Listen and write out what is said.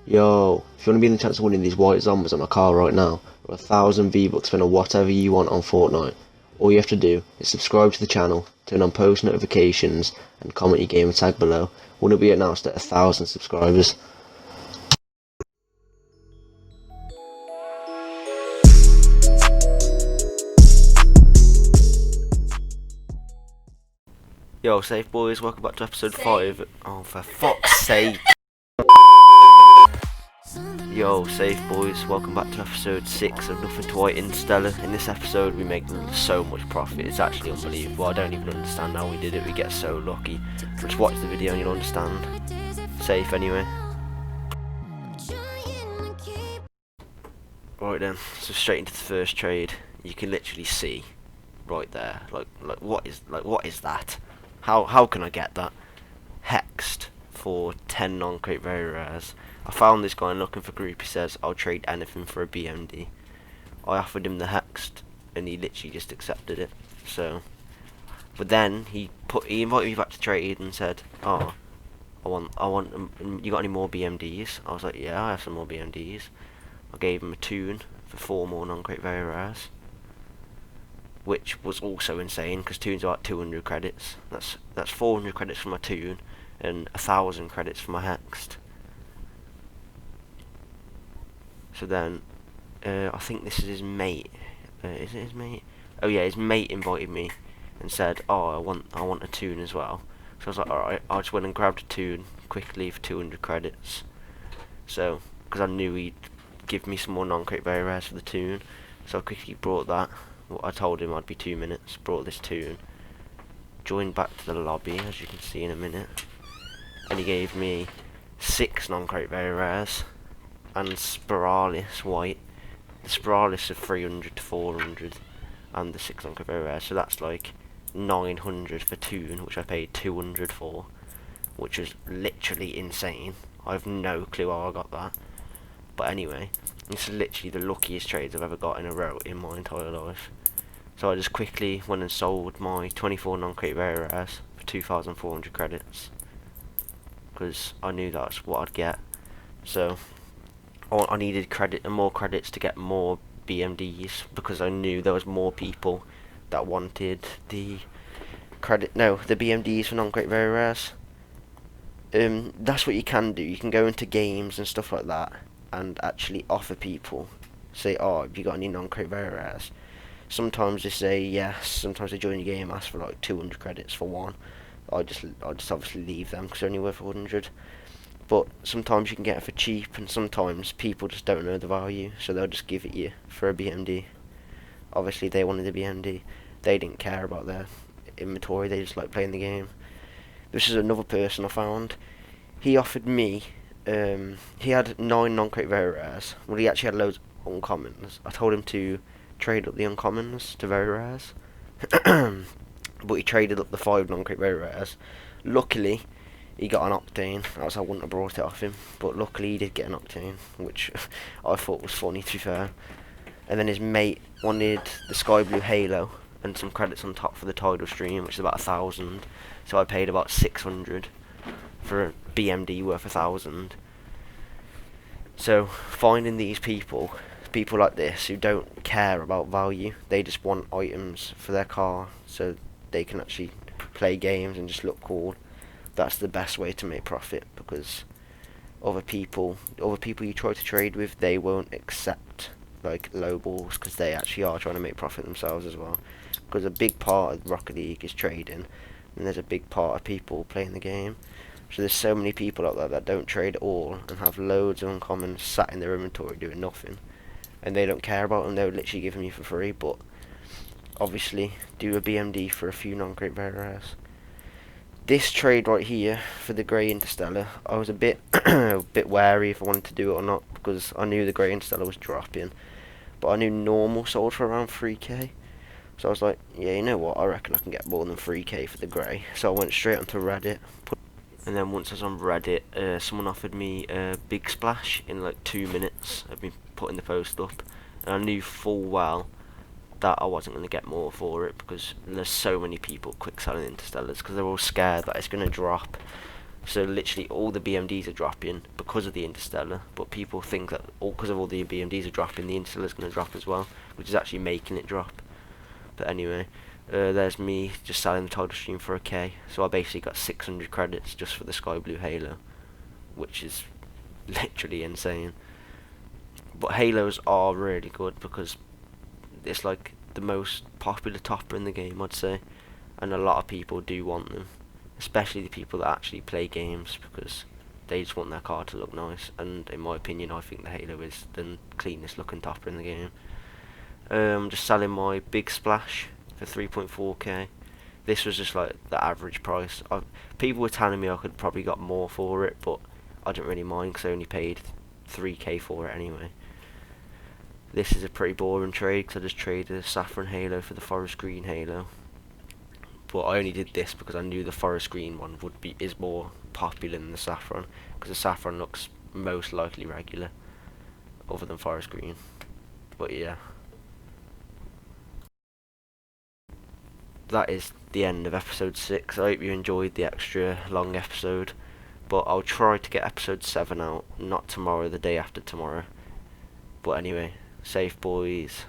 Yo, if you want to be in the chance of winning these white zombies on my car right now, or 1,000 V-Bucks spend on whatever you want on Fortnite, all you have to do is subscribe to the channel, turn on post notifications, and comment your gamer tag below when it'll be announced at 1,000 subscribers. Yo, safe boys, welcome back to episode 5. Oh, for fuck's sake. Yo, safe boys, welcome back to episode 6 of Nothing to White Interstellar. In this episode we make so much profit, it's actually unbelievable. I don't even understand how we did it, we get so lucky. Just watch the video and you'll understand. Safe anyway. Right then, so straight into the first trade. You can literally see right there, like what is that? How can I get that? Hexed for 10 non-crate very rares. I found this guy looking for group. He says I'll trade anything for a BMD. I offered him the hexed and he literally just accepted it. So, but then he invited me back to trade and said, "Oh, I want you got any more BMDs?" I was like, "Yeah, I have some more BMDs." I gave him a tune for 4 more non-crate very rares, which was also insane because tunes are about 200 credits. That's 400 credits for my tune and 1,000 credits for my hexed. So then, I think this is his mate. Is it his mate? Oh yeah, his mate invited me and said, "Oh, I want a tune as well." So I was like, "Alright." I just went and grabbed a tune quickly for 200 credits. So, because I knew he'd give me some more non-crate very rares for the tune, so I quickly brought that. Well, I told him I'd be 2 minutes. Brought this tune. Joined back to the lobby, as you can see in a minute, and he gave me 6 non-crate very rares. And Spiralis white. The Spiralis of 300 to 400 and the 6 non-crate very rare, so that's like 900 for tune, which I paid 200 for, which was literally insane. I have no clue how I got that, but anyway, this is literally the luckiest trades I've ever got in a row in my entire life. So I just quickly went and sold my 24 non-crate very rares for 2,400 credits because I knew that's what I'd get. So I needed more credits to get more BMDs because I knew there was more people that wanted the the BMDs for non-crate very rares. That's what you can do. You can go into games and stuff like that and actually offer people, say, "Oh, have you got any non-crate very rares?" Sometimes they say yes. Sometimes they join the game, ask for like 200 credits for one. I just obviously leave them because they're only worth 100. But sometimes you can get it for cheap, and sometimes people just don't know the value, so they'll just give it you for a BMD. Obviously, they wanted a BMD. They didn't care about their inventory, they just like playing the game. This is another person I found. He offered me, he had 9 non-crate very rares. Well, he actually had loads of uncommons. I told him to trade up the uncommons to very rares. But he traded up the 5 non-crate very rares. Luckily, he got an octane, else I wouldn't have brought it off him, but luckily he did get an octane, which I thought was funny, to be fair. And then his mate wanted the sky blue halo and some credits on top for the tidal stream, which is about 1,000, so I paid about 600 for a BMD worth 1,000. So finding these people like this who don't care about value, they just want items for their car so they can actually play games and just look cool. That's the best way to make profit, because other people you try to trade with, they won't accept like low balls because they actually are trying to make profit themselves as well. Because a big part of Rocket League is trading, and there's a big part of people playing the game. So there's so many people out there that don't trade at all and have loads of uncommons sat in their inventory doing nothing, and they don't care about them. They would literally give them you for free, but obviously do a BMD for a few non-crate very rares. This trade right here for the grey Interstellar, I was a bit wary if I wanted to do it or not, because I knew the grey Interstellar was dropping, but I knew normal sold for around 3k. So I was like, yeah, you know what, I reckon I can get more than 3k for the grey. So I went straight onto Reddit, and then once I was on Reddit, someone offered me a big splash in like 2 minutes of me putting the post up, and I knew full well that I wasn't going to get more for it because there's so many people quick selling Interstellars because they're all scared that it's going to drop. So literally all the BMDs are dropping because of the Interstellar, but people think that all because of all the BMDs are dropping, the Interstellar's going to drop as well, which is actually making it drop. But anyway, there's me just selling the title stream for a K. So I basically got 600 credits just for the Sky Blue Halo, which is literally insane. But Halos are really good because it's like the most popular topper in the game, I'd say, and a lot of people do want them, especially the people that actually play games, because they just want their car to look nice. And in my opinion, I think the Halo is the cleanest looking topper in the game. Just selling my Big Splash for 3.4k. This was just like the average price. People were telling me I could probably got more for it, but I didn't really mind because I only paid 3k for it anyway. This is a pretty boring trade because I just traded a Saffron Halo for the Forest Green Halo. But I only did this because I knew the Forest Green one is more popular than the Saffron, because the Saffron looks most likely regular, other than Forest Green. But yeah. That is the end of episode 6. I hope you enjoyed the extra long episode, but I'll try to get episode 7 out, not tomorrow, the day after tomorrow. But anyway, safe boys.